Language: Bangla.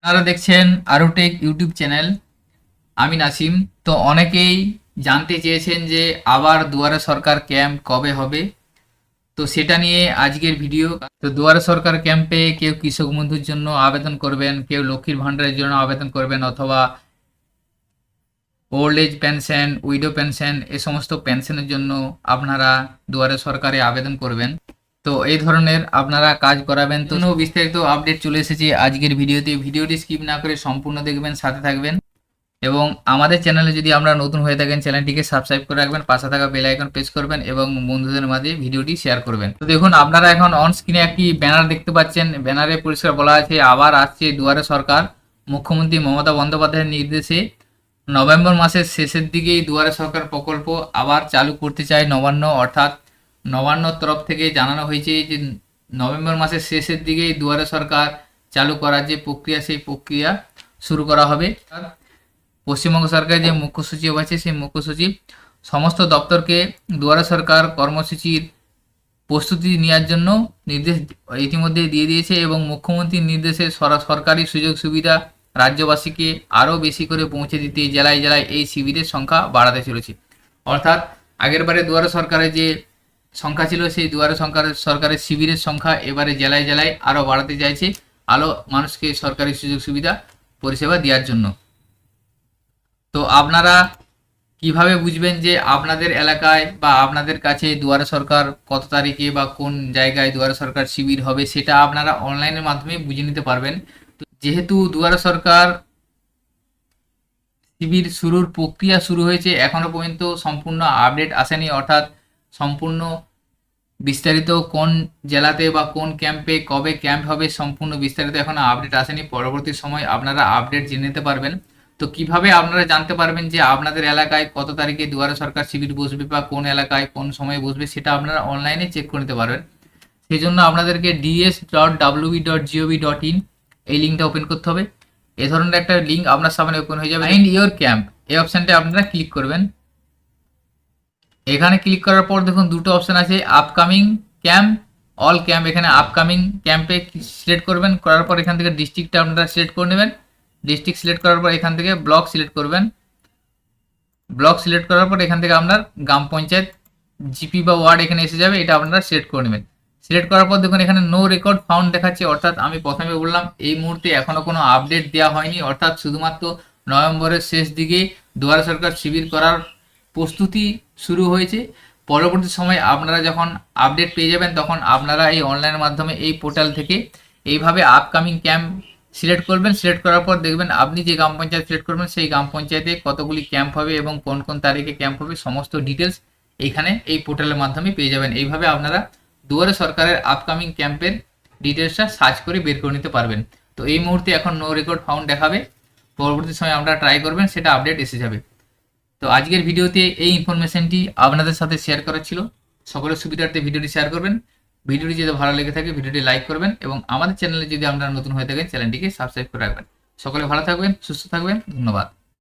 আপনারা দেখছেন আরোটেক ইউটিউব চ্যানেল। আমি নাসিম। তো অনেকেই জানতে চেয়েছেন যে আবার দুয়ারে সরকার ক্যাম্প কবে হবে, তো সেটা নিয়ে আজকের ভিডিও। তো দুয়ারে সরকার ক্যাম্পে কেউ কৃষক বন্ধুর জন্য আবেদন করবেন, কেউ লক্ষ্মীর ভাণ্ডারের জন্য আবেদন করবেন, অথবা old age pension, widow pension, এ সমস্ত পেনশনের জন্য আপনারা দুয়ারে সরকারে আবেদন করবেন। তো এই ধরনের আপনারা কাজ করাবেন। তো বিস্তারিত আপডেট চলে এসেছে আজকের ভিডিওতে। ভিডিওটি স্কিপ না করে সম্পূর্ণ দেখবেন, সাথে থাকবেন। এবং আমাদের চ্যানেলে যদি আমরা নতুন হয়ে থাকেন, চ্যানেলটিকে সাবস্ক্রাইব করে রাখবেন, পাশে থাকা বেল আইকন প্রেস করবেন এবং বন্ধুদের মাঝে ভিডিওটি শেয়ার করবেন। তো দেখুন, আপনারা এখন অন স্ক্রিনে একটি ব্যানার দেখতে পাচ্ছেন। ব্যানারে পরিষ্কার বলা আছে আবার আসছে দুয়ারে সরকার। মুখ্যমন্ত্রী মমতা বন্দ্যোপাধ্যায়ের নির্দেশে নভেম্বর মাসের শেষের দিকেই দুয়ারে সরকার প্রকল্প আবার চালু করতে চায় নবান্ন। অর্থাৎ নবান্নর তরফ থেকে জানানো হয়েছে যে নভেম্বর মাসের শেষের দিকেই দুয়ারে সরকার চালু করার যে প্রক্রিয়া, সেই প্রক্রিয়া শুরু করা হবে। পশ্চিমবঙ্গ সরকারের যে মুখ্য সচিব আছে, সেই মুখ্য সচিব সমস্ত দপ্তরকে দুয়ারে সরকার কর্মসূচির প্রস্তুতি নেওয়ার জন্য নির্দেশ ইতিমধ্যে দিয়ে দিয়েছে এবং মুখ্যমন্ত্রীর নির্দেশে সরকারি সুযোগ সুবিধা রাজ্যবাসীকে আরও বেশি করে পৌঁছে দিতে জেলায় জেলায় এই শিবিরের সংখ্যা বাড়াতে চলেছে। অর্থাৎ আগের বারে দুয়ারে সরকারের যে সংখ্যা ছিল, সেই দুয়ারে সরকারের শিবিরের সংখ্যা এবারে জেলায় জেলায় আরও বাড়াতে চাইছে, আরও মানুষকে সরকারি সুযোগ সুবিধা পরিষেবা দেওয়ার জন্য। তো আপনারা কিভাবে বুঝবেন যে আপনাদের এলাকায় বা আপনাদের কাছে দুয়ারে সরকার কত তারিখে বা কোন জায়গায় দুয়ারে সরকার শিবির হবে, সেটা আপনারা অনলাইনের মাধ্যমে বুঝে নিতে পারবেন। তো যেহেতু দুয়ারে সরকার শিবির শুরুর প্রক্রিয়া শুরু হয়েছে, এখনো পর্যন্ত সম্পূর্ণ আপডেট আসেনি। অর্থাৎ সম্পূর্ণ বিস্তারিত কোন জেলাতে বা কোন ক্যাম্পে কবে ক্যাম্প হবে, সম্পূর্ণ বিস্তারিত এখনো আপডেট আসেনি। পরবর্তী সময় আপনারা আপডেট জেনে নিতে পারবেন। তো কিভাবে আপনারা জানতে পারবেন যে আপনাদের এলাকায় কত তারিখে দুয়ারে সরকার শিবির বসবে বা কোন এলাকায় কোন সময়ে বসবে, সেটা আপনারা অনলাইনে চেক করে নিতে পারবেন। সেই জন্য আপনাদেরকে ds.wb.gov.in এই লিঙ্কটা ওপেন করতে হবে। এ ধরনের একটা লিঙ্ক আপনার সামনে ওপেন হয়ে যাবে। ফাইন্ড ইওর ক্যাম্প, এই অপশানটা আপনারা ক্লিক করবেন। এখানে ক্লিক করার পর দেখুন দুটো অপশান আছে, আপকামিং ক্যাম্প, অল ক্যাম্প। এখানে আপকামিং ক্যাম্পে সিলেক্ট করবেন, করার পর এখান থেকে ডিস্ট্রিক্টটা আপনারা সিলেক্ট করে নেবেন। ডিস্ট্রিক্ট সিলেক্ট করার পর এখান থেকে ব্লক সিলেক্ট করবেন। ব্লক সিলেক্ট করার পর এখান থেকে আপনার গ্রাম পঞ্চায়েত, জিপি বা ওয়ার্ড এখানে এসে যাবে, এটা আপনারা সিলেক্ট করে নেবেন। সিলেক্ট করার পর দেখুন এখানে নো রেকর্ড ফাউন্ড দেখাচ্ছে। অর্থাৎ আমি প্রথমে বললাম এই মুহূর্তে এখনো কোনো আপডেট দেওয়া হয়নি। অর্থাৎ শুধুমাত্র নভেম্বরের শেষ দিকে দুয়ারে সরকার শিবির করার প্রস্তুতি শুরু হয়েছে। পরবর্তী সময় আপনারা যখন আপডেট পেয়ে যাবেন, তখন আপনারা এই অনলাইনের মাধ্যমে এই পোর্টাল থেকে এইভাবে আপকামিং ক্যাম্প সিলেক্ট করবেন। সিলেক্ট করার পর দেখবেন আপনি যে গ্রাম পঞ্চায়েত সিলেক্ট করবেন, সেই গ্রাম পঞ্চায়েতে কতগুলি ক্যাম্প হবে এবং কোন কোন তারিখে ক্যাম্প হবে, সমস্ত ডিটেলস এইখানে এই পোর্টালের মাধ্যমে পেয়ে যাবেন। এইভাবে আপনারা দুয়ারে সরকারের আপকামিং ক্যাম্পের ডিটেলসটা সার্চ করে বের করে নিতে পারবেন। তো এই মুহূর্তে এখন নো রেকর্ড ফাউন্ড দেখাবে, পরবর্তী সময় আপনারা ট্রাই করবেন, সেটা আপডেট এসে যাবে। তো আজকের ভিডিওতে এই ইনফরমেশনটি আপনাদের সাথে শেয়ার করার ছিল। সকলের সুবিধার্থে ভিডিওটি শেয়ার করবেন। ভিডিওটি যদি ভালো লেগে থাকে ভিডিওটি লাইক করবেন এবং আমাদের চ্যানেলে যদি আপনারা নতুন হয়ে থাকেন, চ্যানেলটিকে সাবস্ক্রাইব করে রাখবেন। সকলে ভালো থাকবেন, সুস্থ থাকবেন। ধন্যবাদ।